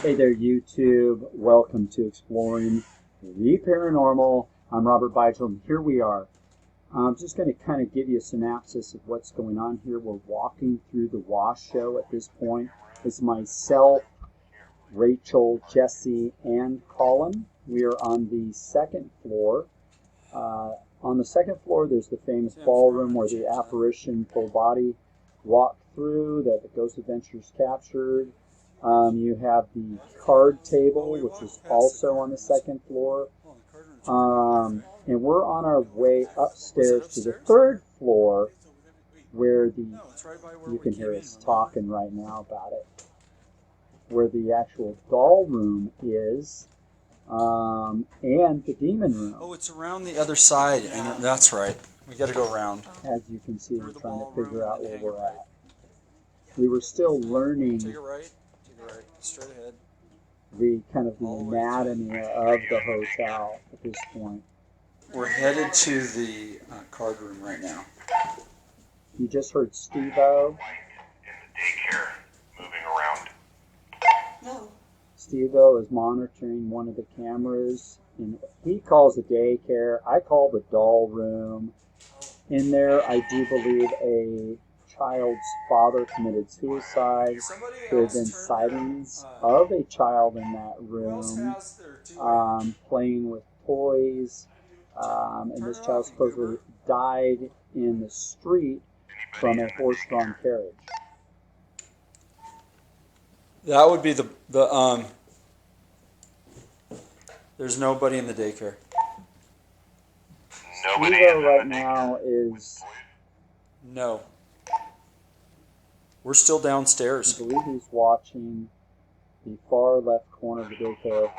Hey there, YouTube. Welcome to Exploring the Paranormal. I'm Robert Beigel, and here we are. I'm just going to kind of give you a synopsis of what's going on here. We're walking through the Washoe at this point. It's myself, Rachel, Jesse, and Colin. We are on the second floor. On the second floor, there's the famous ballroom where the apparition full body walked through, that the Ghost Adventures captured. You have the card table, which is also on the second floor. And we're on our way upstairs to the third floor, where you can hear us talking right now about it, where the actual doll room is, and the demon room. Oh, it's around the other side, and that's right. We got to go around. As you can see, we're trying to figure out where we're at. We were still learning. Take it right. Straight ahead. The kind of the anatomy of the hotel at this point. We're headed to the card room right now. You just heard Steve-O. In the daycare, moving around. No. Steve-O is monitoring one of the cameras, and he calls it daycare. I call the doll room. In there, I do believe a child's father committed suicide. There have been sightings of a child in that room playing with toys, and this child supposedly died in the street from a horse-drawn carriage. That would be the there's nobody in the daycare. Nobody Steve-O right now is... No. We're still I downstairs. believe he's watching the far left corner of the daycare,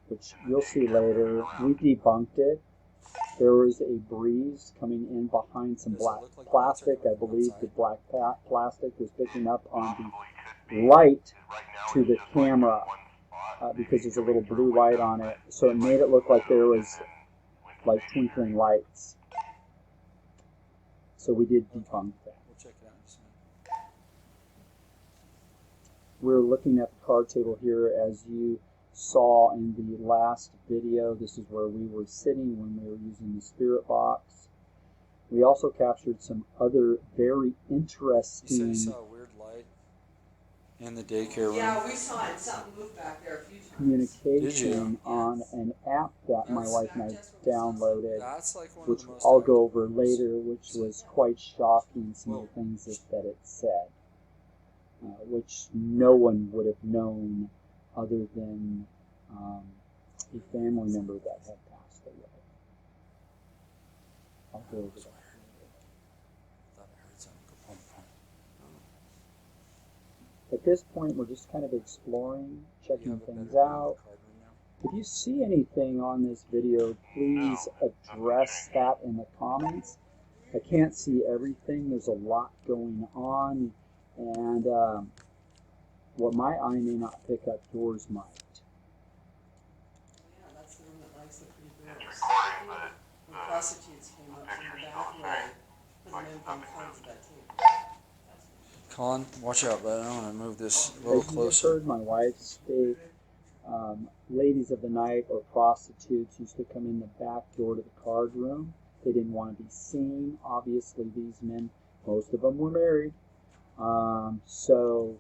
which you'll see later. We debunked it. There was a breeze coming in behind some black plastic. I believe the black plastic was picking up on the light to the camera because there's a little blue light on it. So it made it look like there was like twinkling lights. So we did debunk that. We'll check it out in just a minute. We're looking at the card table here. As you saw in the last video, this is where we were sitting when we were using the spirit box. We also captured some other very You said interesting you saw a weird light in the daycare room. Yeah, we saw it. Something moved back there a few times. communication on an app that my wife and I downloaded, That's like one which of the most I'll go over later, which was quite shocking, some of the things that it said, which no one would have known other than a family member that had passed away. I'll go over that. I thought I heard something go pump, pump. At this point, we're just kind of exploring, You checking have a better things view of the out. card room now? If you see anything on this video, please address that in the comments. I can't see everything. There's a lot going on, and what my eye may not pick up, yours might. Yeah, that's the one that likes the pretty girls. recording, but When prostitutes came up from the back way, put them in from front of that table. Colin, watch out, but I don't want to move this a little As you just closer. heard my wife state, ladies of the night or prostitutes used to come in the back door to the card room. They didn't want to be seen. Obviously, these men, most of them were married, so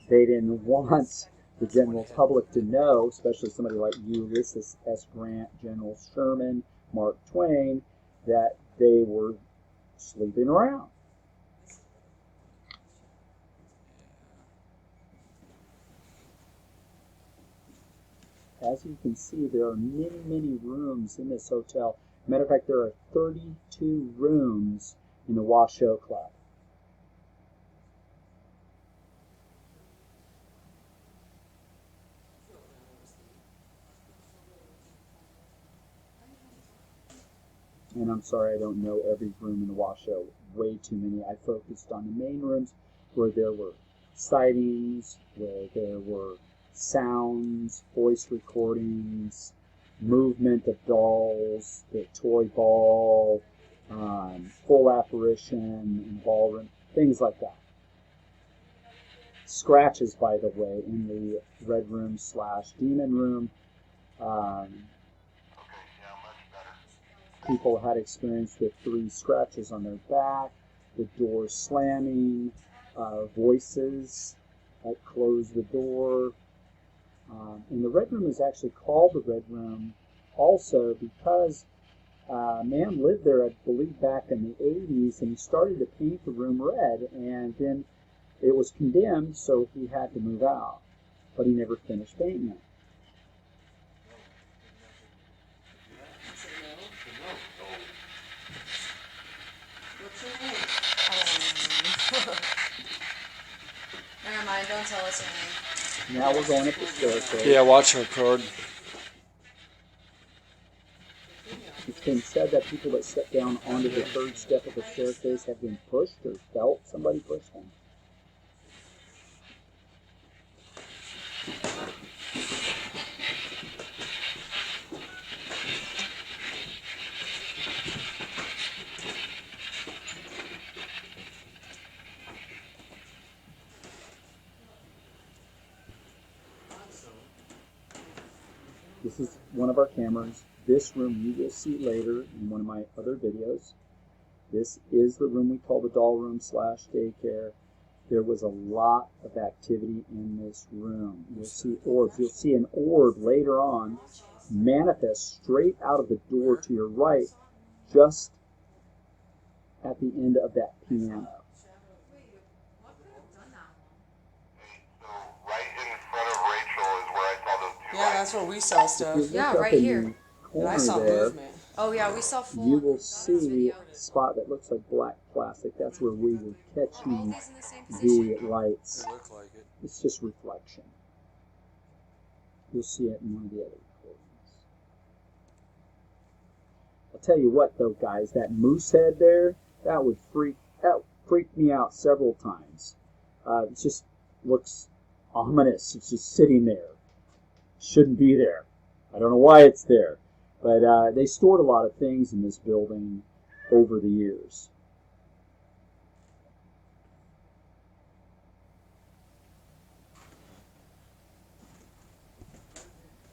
they didn't want the general public to know, especially somebody like Ulysses S. Grant, General Sherman, Mark Twain, that they were sleeping around. As you can see, there are many, many rooms in this hotel. Matter of fact, there are 32 rooms in the Washoe Club. And I'm sorry, I don't know every room in the Washoe. Way too many. I focused on the main rooms where there were sightings, where there were sounds, voice recordings, movement of dolls, the toy ball, full apparition in ballroom, things like that. scratches, by the way, in the red room / demon room. People had experience with 3 scratches on their back, the door slamming, voices that closed the door. And the red room is actually called the red room also because a man lived there, I believe, back in the 80s, and he started to paint the room red, and then it was condemned, so he had to move out. But he never finished painting it. What's your name? Never mind, don't tell us your name. Now we're going up the staircase. Yeah, watch her cord. It's been said that people that step down onto the 3rd step of the staircase have been pushed or felt somebody push them. This is one of our cameras. This room you will see later in one of my other videos. This is the room we call the doll room / daycare. There was a lot of activity in this room. You'll see orbs. You'll see an orb later on manifest straight out of the door to your right, just at the end of that piano. Yeah, that's where we sell If stuff. you look Yeah, up right in here. the And corner I saw there, movement. Oh yeah, we saw full. you will see a spot that looks like black plastic. That's where we were catching the lights. It looked like it. It's just reflection. You'll see it in one of the other recordings. I'll tell you what, though, guys, that moose head there, that freaked me out several times. It just looks ominous. It's just sitting there. Shouldn't be there. I don't know why it's there. But they stored a lot of things in this building over the years.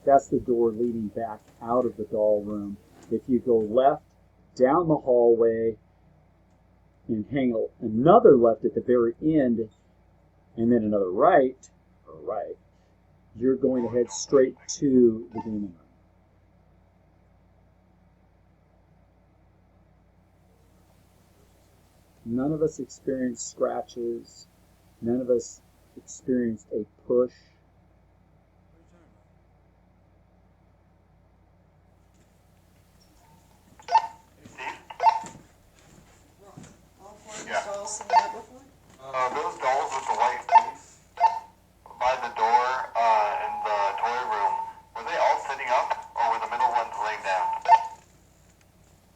That's the door leading back out of the doll room. If you go left down the hallway and hang another left at the very end, and then another right, you're going to head straight to the demon room. None of us experienced scratches. None of us experienced a push. Those dolls with the white face by the door in the toy room, were they all sitting up, or were the middle ones laying down?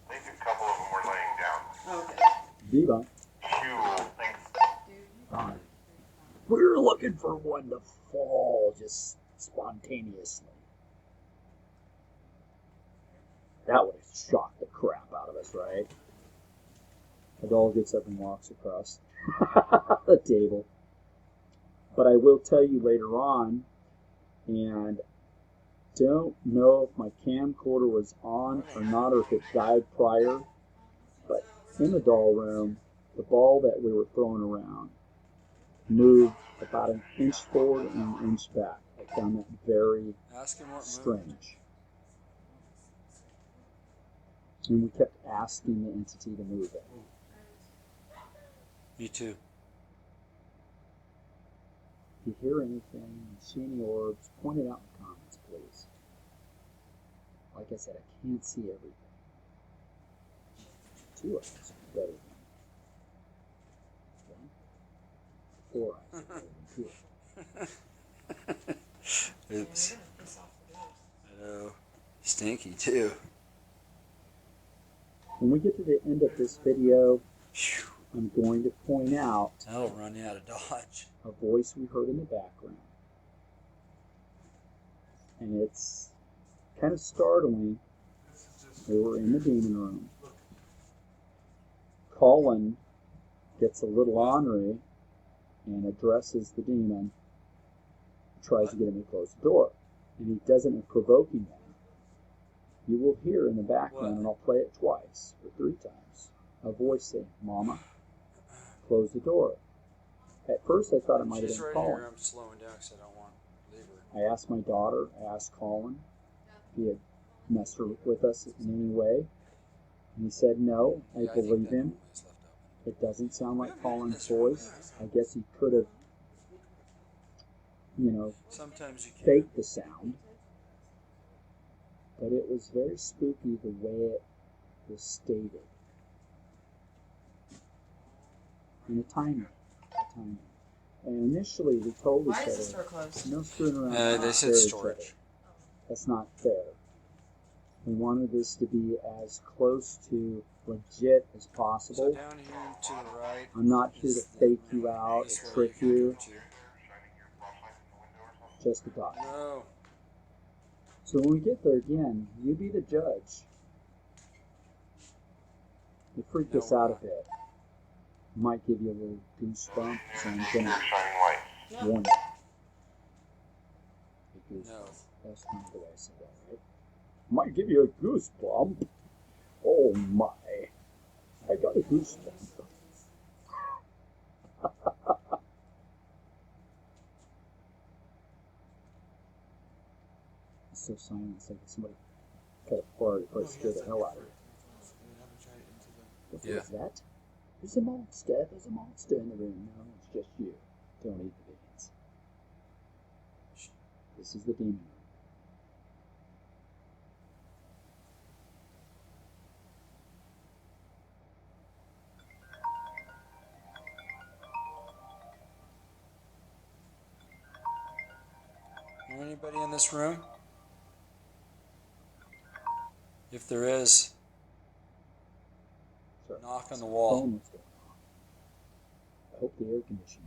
I think a couple of them were laying down. Okay. Viva. Cool, thanks. We're looking for one to fall just spontaneously. That would have shocked the crap out of us, right? The doll gets up and walks across the table. But I will tell you later on, and don't know if my camcorder was on or not, or if it died prior, but in the doll room, the ball that we were throwing around moved about an inch forward and an inch back. I found that very strange. And we kept asking the entity to move it. Me too. If you hear anything, see any orbs, point it out in the comments, please. Like I said, I can't see everything. 2 eyes is better than 1. 4 eyes is better than 2. Oops. I know. Stinky too. When we get to the end of this video, I'm going to point out That'll run you out of Dodge. a voice we heard in the background. And it's kind of startling. We were in the demon room. Colin gets a little ornery and addresses the demon, tries to get him to close the door. And he does it in a provoking way. You will hear in the background, and I'll play it twice or 3 times, a voice saying, "Mama, close the door." At first I thought it might have She's been right Colin. here. I'm slowing down because I don't want to leave her. I asked my daughter, I asked Colin if he had messed with us in any way. And he said no. I Yeah, believe think that him. hole is left open. It doesn't sound We like haven't been in Colin's this room, voice. I guess he could have, Sometimes you can. faked the sound. But it was very spooky the way it was stated. And the timing. And initially we told Why each is the other, store closed? no screwing around. They not said fair to each storage. other. That's not fair. We wanted this to be as close to legit as So possible. down here to the right. I'm not here to is the fake you room. out This or way trick can you. go to. Shining your flashlight in the window or something? Just a thought. No. So when we get there again, you be the judge. It freaked us out a bit. Might give you a little goosebump, so I'm Your gonna shining light. warn you. A goosebump. No. That's not the way I said that, right? Might give you a goosebump. Oh my. I got a goosebump. It's so silent, it's like somebody cut a part, it probably scared the hell out of you. What was that? There's a monster. There's a monster in the room. No, it's just you. Don't eat the beans. This is the demon room. Anybody in this room? If there is, Sorry. knock on the wall. Phone was going off. I hope the air conditioner.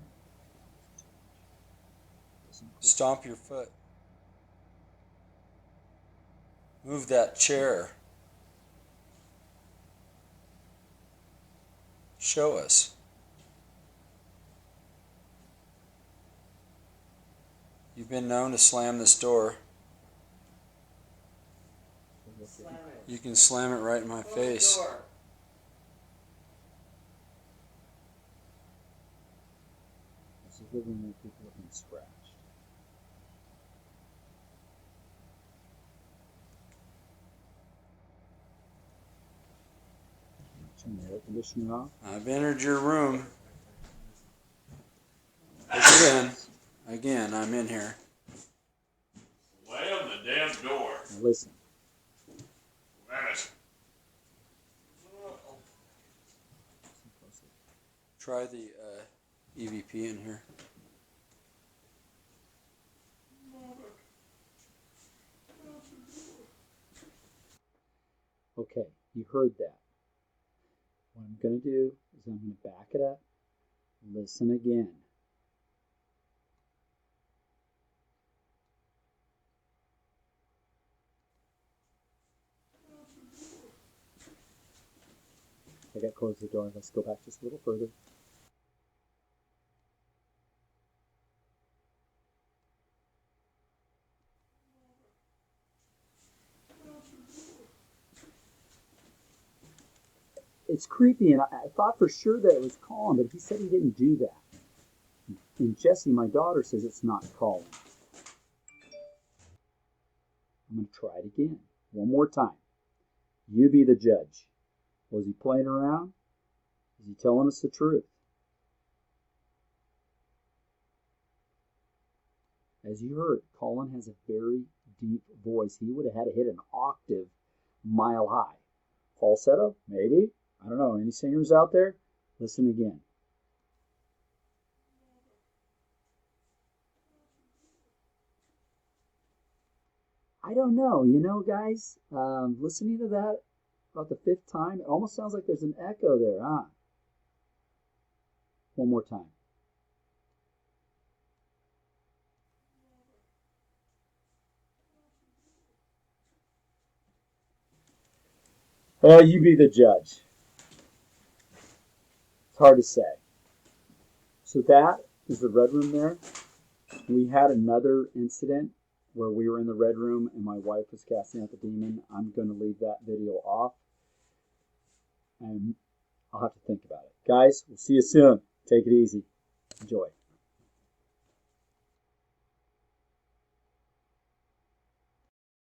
Stomp your foot. Move that chair. Show us. You've been known to slam this door. Slam it. You can slam it right in my Close face. the door. This is the room where people have been scratched. Turn the air conditioner off. I've entered your room. Again, I'm in here. Slam the damn door. Now listen. Slam it. Try the EVP in here. Okay, you heard that. What I'm going to do is I'm going to back it up. Listen again. I got to close the door. Let's go back just a little further. It's creepy, and I thought for sure that it was Colin, but he said he didn't do that. And Jessie, my daughter, says it's not Colin. I'm going to try it again. One more time. You be the judge. Was he playing around? Is he telling us the truth? As you heard, Colin has a very deep voice. He would have had to hit an octave mile high. Falsetto? Maybe. I don't know. Any singers out there? Listen again. I don't know. You know, guys, listening to that about the 5th time, it almost sounds like there's an echo there, huh? One more time. You be the judge. It's hard to say. So that is the red room there. We had another incident where we were in the red room and my wife was casting out the demon. I'm going to leave that video off, and I'll have to think about it. Guys, we'll see you soon. Take it easy. Enjoy.